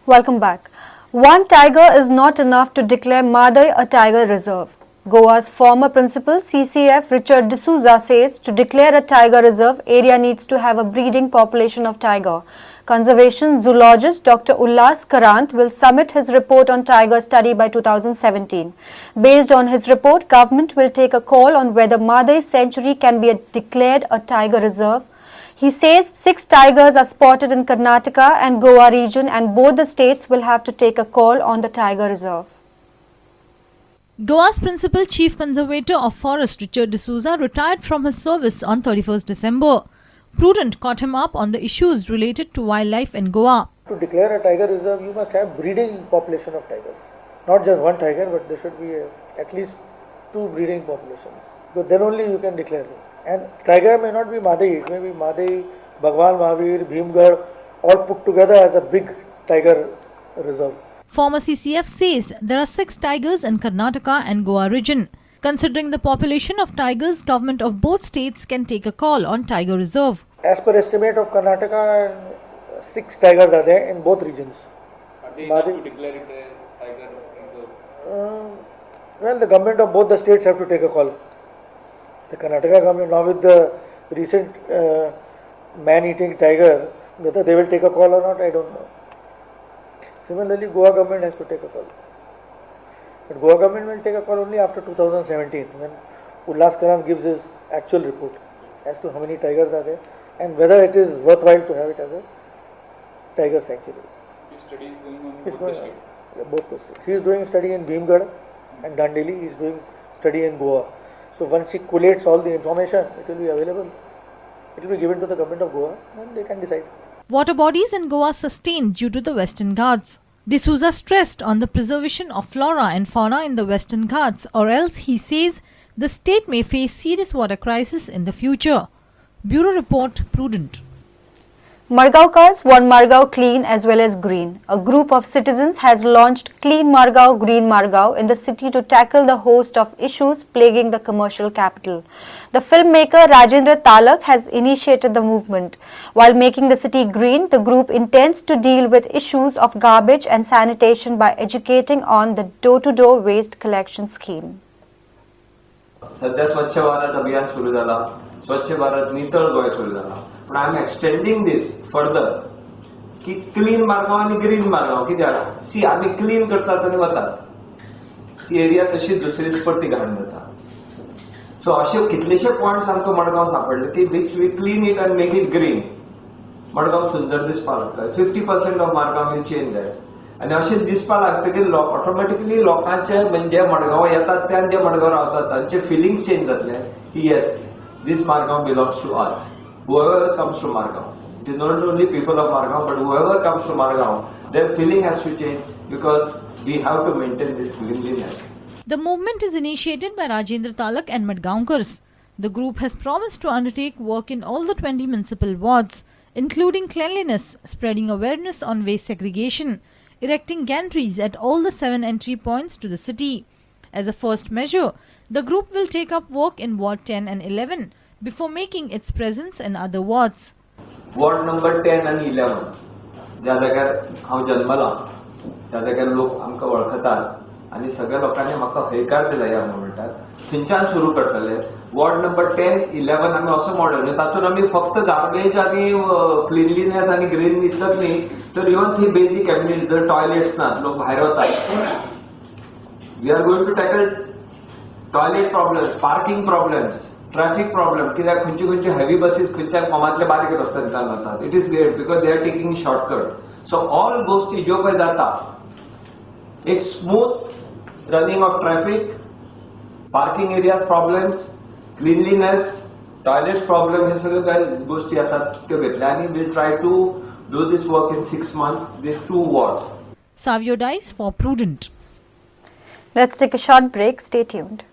Welcome back. One tiger is not enough to declare Mhadei a tiger reserve. Goa's former principal CCF Richard D'Souza says to declare a tiger reserve, area needs to have a breeding population of tiger. Conservation zoologist Dr. Ullas Karant will submit his report on tiger study by 2017. Based on his report, government will take a call on whether Mhadei Sanctuary can be declared a tiger reserve. He says 6 tigers are spotted in Karnataka and Goa region, and both the states will have to take a call on the tiger reserve. Goa's principal chief conservator of forest Richard D'Souza retired from his service on 31st December. Prudent caught him up on the issues related to wildlife in Goa. To declare a tiger reserve, you must have breeding population of tigers. Not just one tiger, but there should be at least 2 breeding populations. Because then only you can declare them. And tiger may not be Mhadei, it may be Mhadei, Bhagwan Mahavir, Bhimgarh, all put together as a big tiger reserve. Former CCF says there are 6 tigers in Karnataka and Goa region. Considering the population of tigers, government of both states can take a call on tiger reserve. As per estimate of Karnataka, 6 tigers are there in both regions. Are they enough to declare it a tiger reserve? Well, the government of both the states have to take a call. The Karnataka government, now with the recent man-eating tiger, whether they will take a call or not, I don't know. Similarly, Goa government has to take a call. But Goa government will take a call only after 2017, when Ullas Karant gives his actual report as to how many tigers are there and whether it is worthwhile to have it as a tiger sanctuary. This study is going on It's going on both the states. He is doing a study in Bhimgarh and Dandeli. He is doing study in Goa. So once he collates all the information, it will be available. It will be given to the government of Goa and they can decide. Water bodies in Goa sustained due to the Western Ghats. D'Souza stressed on the preservation of flora and fauna in the Western Ghats, or else he says the state may face serious water crisis in the future. Bureau Report, Prudent. Margaonkars want Margao clean as well as green. A group of citizens has launched Clean Margao, Green Margao in the city to tackle the host of issues plaguing the commercial capital. The filmmaker Rajendra Talak has initiated the movement. While making the city green, the group intends to deal with issues of garbage and sanitation by educating on the door-to-door waste collection scheme. सध्या स्वच्छ भारत अभियान सुरू झाला, स्वच्छ भारत नितळ गोय सुरू झाला. पण I am extending this further की क्लीन मार्गाव आणि ग्रीन मार्गाव कित्याक सी आम्ही क्लीन करतात आणि वतात ती एरिया तशीच दुसरी परती घालून जाता. सो असे कितलेशे पॉइंट्स आमकां मडगांव सापडले की which we clean it and make it green. Madgaon सुंदर दिसपाक लागता. 50% of Madgaon will change that. आणि अशें दिसपाक लागतकीर ऑटोमॅटिकली लोकांचे म्हणजे मडगांव येतात ते आनी जे मडगांव रावतात तांचे फिलिंग्स चेंज जातले की yes this Margao belongs to us. Whoever comes to Margao, it is not only people of Margao, but whoever comes to Margao, their feeling has to change because we have to maintain this cleanliness. The movement is initiated by Rajendra Talak and Madgaonkars. The group has promised to undertake work in all the 20 municipal wards, including cleanliness, spreading awareness on waste segregation, erecting gantries at all the 7 entry points to the city. As a first measure, the group will take up work in Ward 10 and 11, before making its presence in other wards. Ward number 10 and 11 ज्या जाग्यार हांव जल्मला त्या जाग्यार लोक आमकां वळखतात आनी सगळ्या लोकांनी म्हाका हयकार दिला ह्या मुवमेंटाक. थंयच्यान सुरू करतले. वॉर्ड नंबर 10, 11 आमी असो मॉडल तातूंत आमी फक्त गार्बेज आनी क्लिनलीनेस आनी ग्रीन इतलंच न्ही तर इवन थंय बेजीक एम्युनिटीज जर टॉयलेट्स नात लोक भायर वतात. We are going to tackle toilet problems, parking problems, traffic problem कित्याक खंयची खंयची हेवी बसीस खंयच्या कोमातले बारीक रस्त्यांतल्यान वतात. It is great because they are taking shortcut. So all गोष्टी ज्यो पळय जाता एक smooth running of traffic, parking area problems, cleanliness, toilet problem हे सगळे काय गोष्टी आसात त्यो घेतल्या आनी will try to do this work in 6 months these 2 wards. Savio Dice for Prudent. Let's take a short break. Stay tuned.